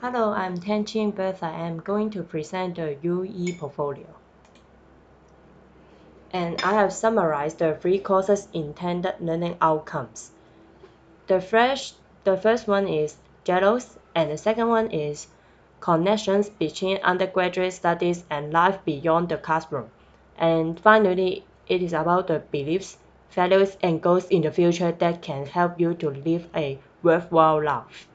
Hello, I'm Tianqing Bertha. I'm going to present the UE portfolio. And I have summarized the three courses intended learning outcomes. The first one is JELOS, and the second one is connections between undergraduate studies and life beyond the classroom. And finally, it is about the beliefs, values, and goals in the future that can help you to live a worthwhile life.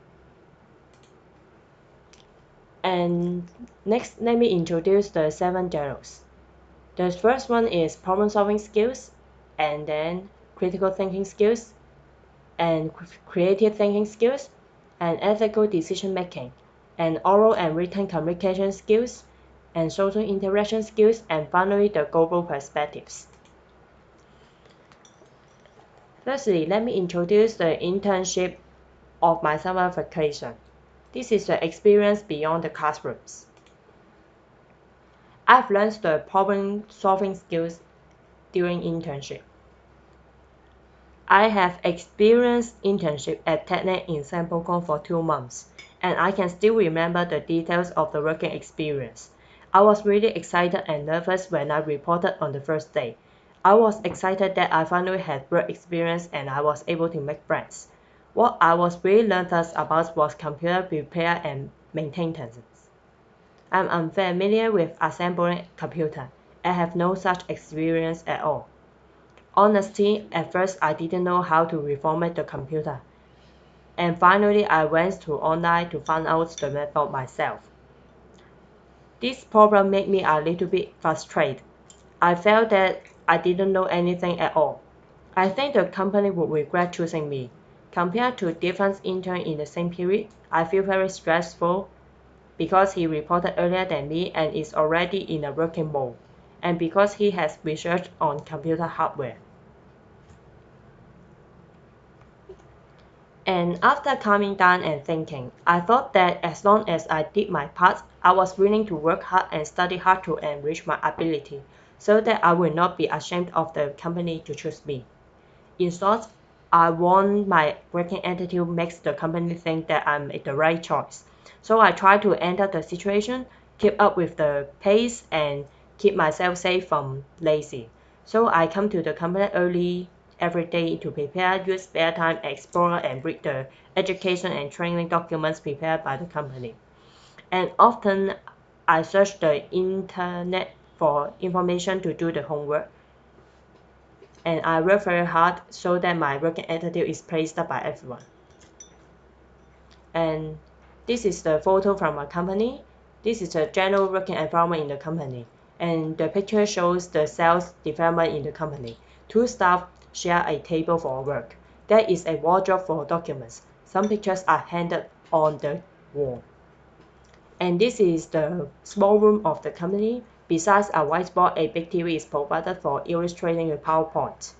And next, let me introduce the 7 JELOS. The first one is problem solving skills, and then critical thinking skills, and creative thinking skills, and ethical decision making, and oral and written communication skills, and social interaction skills, and finally the global perspectives. Firstly, let me introduce the internship of my summer vacation. This is the experience beyond the classrooms. I've learned the problem solving skills during internship. I have experienced internship at TechNet in Sampokong for 2 months, and I can still remember the details of the working experience. I was really excited and nervous when I reported on the first day. I was excited that I finally had work experience and I was able to make friends. What I was really nervous about was computer repair and maintenance. I'm unfamiliar with assembling a computer. I have no such experience at all. Honestly, at first I didn't know how to reformat the computer, and finally I went to online to find out the method myself. This problem made me a little bit frustrated. I felt that I didn't know anything at all. I think the company would regret choosing me. Compared to different interns in the same period, I feel very stressful because he reported earlier than me and is already in a working mode, and because he has researched on computer hardware. And after calming down and thinking, I thought that as long as I did my part, I was willing to work hard and study hard to enrich my ability, so that I will not be ashamed of the company to choose me. In short, I want my working attitude makes the company think that I'm the right choice. So I try to enter the situation, keep up with the pace, and keep myself safe from lazy. So I come to the company early every day to prepare, use spare time, explore, and read the education and training documents prepared by the company. And often I search the internet for information to do the homework, and I work very hard so that my working attitude is praised by everyone. And this is the photo from a company. This is the general working environment in the company. And the picture shows the sales development in the company. Two staff share a table for work. There is a wardrobe for documents. Some pictures are handed on the wall. And this is the small room of the company. Besides a whiteboard, a big TV is provided for illustrating the PowerPoint.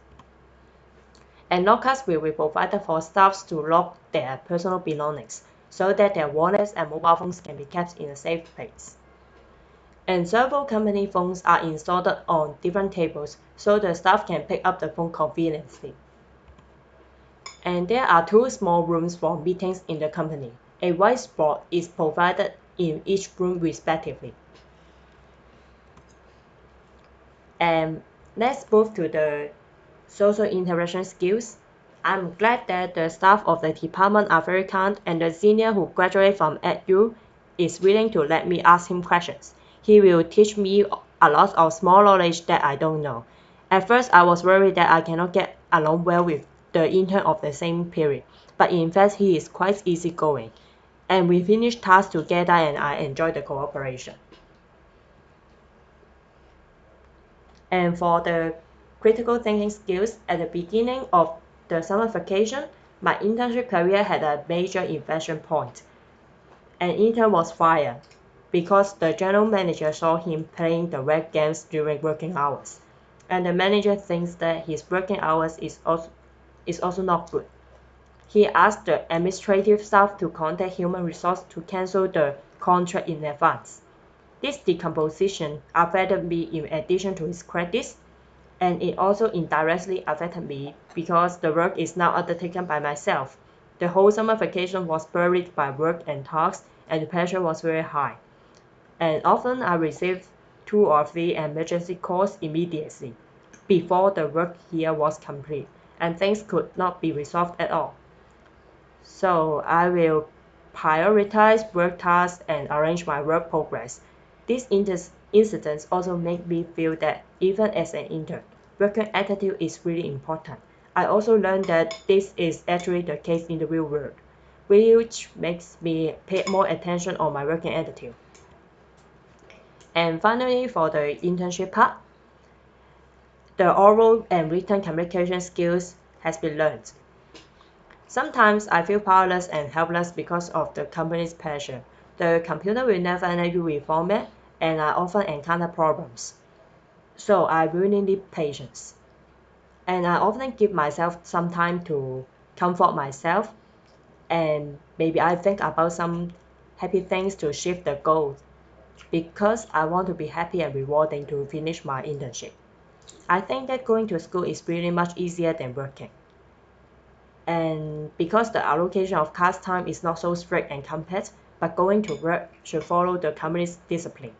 And lockers will be provided for staff to lock their personal belongings so that their wallets and mobile phones can be kept in a safe place. And several company phones are installed on different tables so the staff can pick up the phone conveniently. And there are two small rooms for meetings in the company. A whiteboard is provided in each room respectively. And let's move to the social interaction skills. I'm glad that the staff of the department are very kind and the senior who graduated from EDU is willing to let me ask him questions. He will teach me a lot of small knowledge that I don't know. At first, I was worried that I cannot get along well with the intern of the same period, but in fact, he is quite easygoing. And we finished tasks together and I enjoyed the cooperation. And for the critical thinking skills, at the beginning of the summer vacation, my internship career had a major inflection point. An intern was fired because the general manager saw him playing the web games during working hours. And the manager thinks that his working hours is also not good. He asked the administrative staff to contact human resource to cancel the contract in advance. This decomposition affected me in addition to his credits, and it also indirectly affected me because the work is now undertaken by myself. The whole summer vacation was buried by work and tasks, and the pressure was very high. And often I received 2 or 3 emergency calls immediately before the work year was complete, and things could not be resolved at all. So I will prioritize work tasks and arrange my work progress. These incidents also make me feel that even as an intern, working attitude is really important. I also learned that this is actually the case in the real world, which makes me pay more attention on my working attitude. And finally, for the internship part, the oral and written communication skills has been learned. Sometimes I feel powerless and helpless because of the company's pressure. The computer will never let you reformat, and I often encounter problems. So I really need patience. And I often give myself some time to comfort myself, and maybe I think about some happy things to shift the goal because I want to be happy and rewarding to finish my internship. I think that going to school is really much easier than working. And because the allocation of class time is not so strict and compact, but going to work should follow the company's discipline.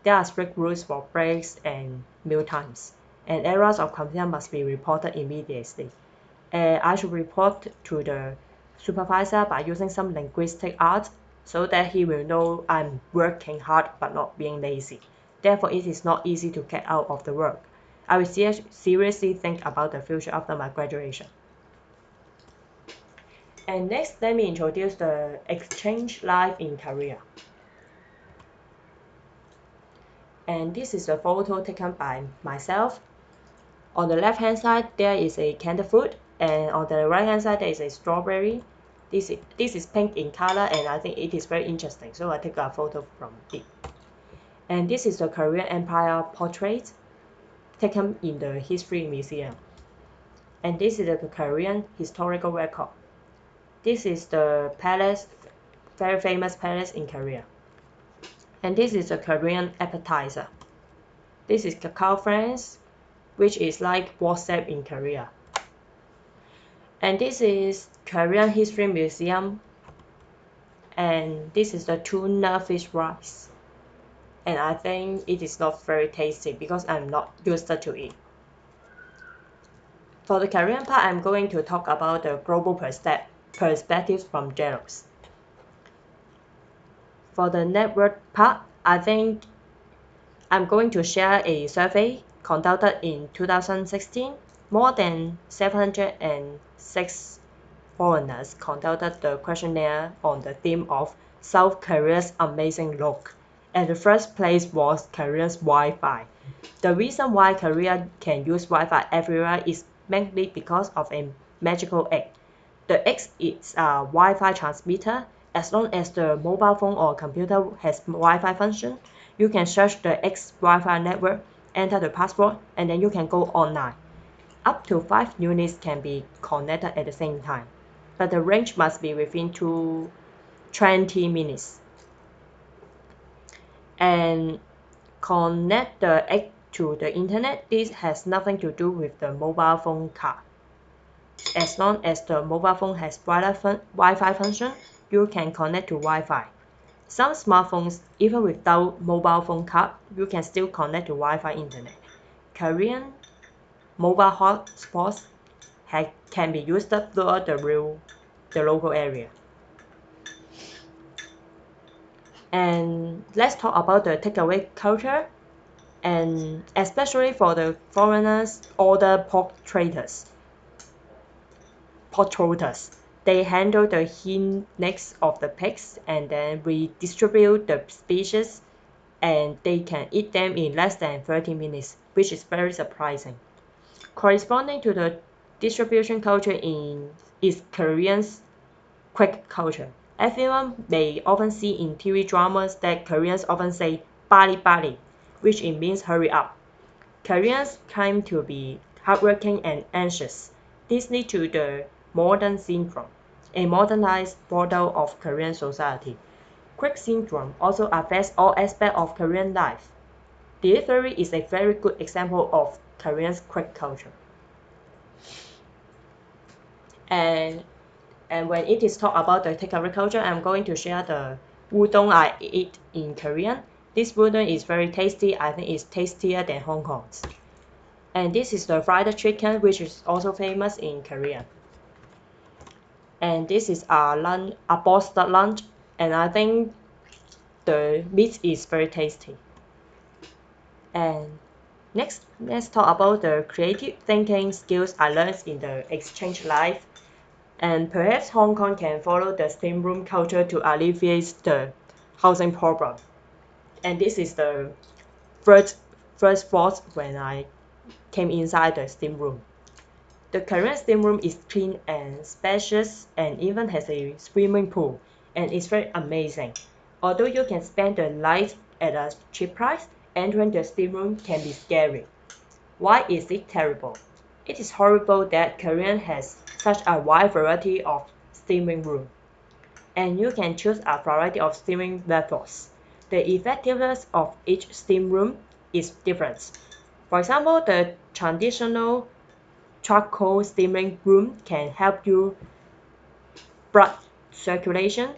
There are strict rules for breaks and meal times, and errors of computer must be reported immediately. I should report to the supervisor by using some linguistic art so that he will know I'm working hard but not being lazy. Therefore, it is not easy to get out of the work. I will seriously think about the future after my graduation. And next, let me introduce the exchange life in Korea. And this is a photo taken by myself. On the left hand side, there is a canned food, and on the right hand side, there is a strawberry. This is pink in color, and I think it is very interesting, so I take a photo from it. And this is the Korean Empire portrait taken in the History Museum. And this is the Korean historical record. This is the palace, very famous palace in Korea. And this is a Korean appetizer. This is Kakao Friends, which is like WhatsApp in Korea. And this is Korean History Museum. And this is the tuna fish rice. And I think it is not very tasty because I'm not used to it. For the Korean part, I'm going to talk about the global perspectives from Jeros. For the network part, I think I'm going to share a survey conducted in 2016. More than 706 foreigners conducted the questionnaire on the theme of South Korea's amazing look. And the first place was Korea's Wi-Fi. The reason why Korea can use Wi-Fi everywhere is mainly because of a magical egg. The egg is a Wi-Fi transmitter. As long as the mobile phone or computer has Wi-Fi function, you can search the X Wi-Fi network, enter the password, and then you can go online. Up to 5 units can be connected at the same time, but the range must be within 20 minutes. And connect the egg to the internet. This has nothing to do with the mobile phone card. As long as the mobile phone has Wi-Fi function, you can connect to Wi-Fi. Some smartphones, even without mobile phone card, you can still connect to Wi-Fi internet. Korean mobile hotspots can be used throughout the local area. And let's talk about the takeaway culture, and especially for the foreigners order pork trotters. They handle the hind necks of the pigs and then redistribute the species, and they can eat them in less than 30 minutes, which is very surprising. Corresponding to the distribution culture is Korean's quick culture. Everyone may often see in TV dramas that Koreans often say "bali bali," which it means hurry up. Koreans claim to be hardworking and anxious. This leads to the modern syndrome, a modernized model of Korean society. Quick syndrome also affects all aspects of Korean life. Delivery is a very good example of Korean's quick culture. And And when it is talk about the takeaway culture, I'm going to share the udon I eat in Korean. This udon is very tasty. I think it's tastier than Hong Kong's. And this is the fried chicken, which is also famous in Korea. And this is a boxed lunch, and I think the meat is very tasty. And next, let's talk about the creative thinking skills I learned in the exchange life. And perhaps Hong Kong can follow the steam room culture to alleviate the housing problem. And this is the first thought when I came inside the steam room. The Korean steam room is clean and spacious and even has a swimming pool, and it's very amazing. Although you can spend the night at a cheap price, entering the steam room can be scary. Why is it terrible? It is horrible that Korea has such a wide variety of steaming rooms, and you can choose a variety of steaming methods. The effectiveness of each steam room is different. For example, the traditional charcoal steaming room can help you blood circulation,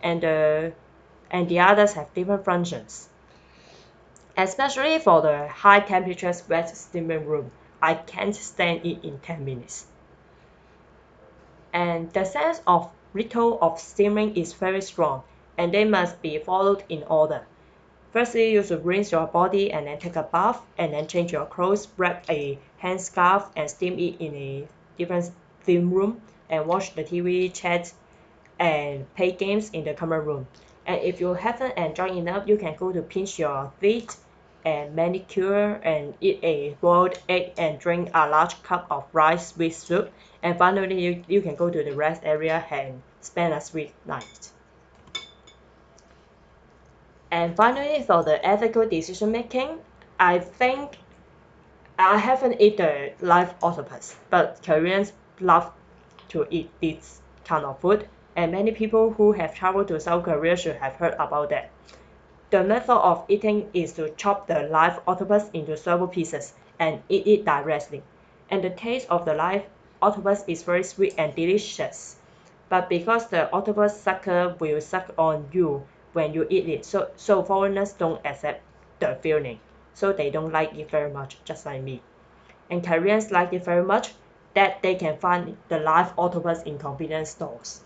and the others have different functions. Especially for the high temperature wet steaming room, I can't stand it in 10 minutes. And the sense of ritual of steaming is very strong, and they must be followed in order. Firstly, you should rinse your body and then take a bath, and then change your clothes, wrap a hand scarf, and steam it in a different steam room, and watch the TV, chat, and play games in the common room. And if you haven't enjoyed enough, you can go to pinch your feet and manicure and eat a boiled egg and drink a large cup of rice with soup. And finally, you can go to the rest area and spend a sweet night. And finally, for the ethical decision making, I think I haven't eaten the live octopus, but Koreans love to eat this kind of food, and many people who have traveled to South Korea should have heard about that. The method of eating is to chop the live octopus into several pieces and eat it directly. And the taste of the live octopus is very sweet and delicious. But because the octopus sucker will suck on you when you eat it, so foreigners don't accept the feeling. So they don't like it very much, just like me. And Koreans like it very much that they can find the live octopus in convenience stores.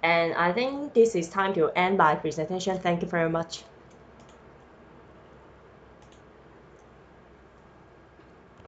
And I think this is time to end my presentation. Thank you very much.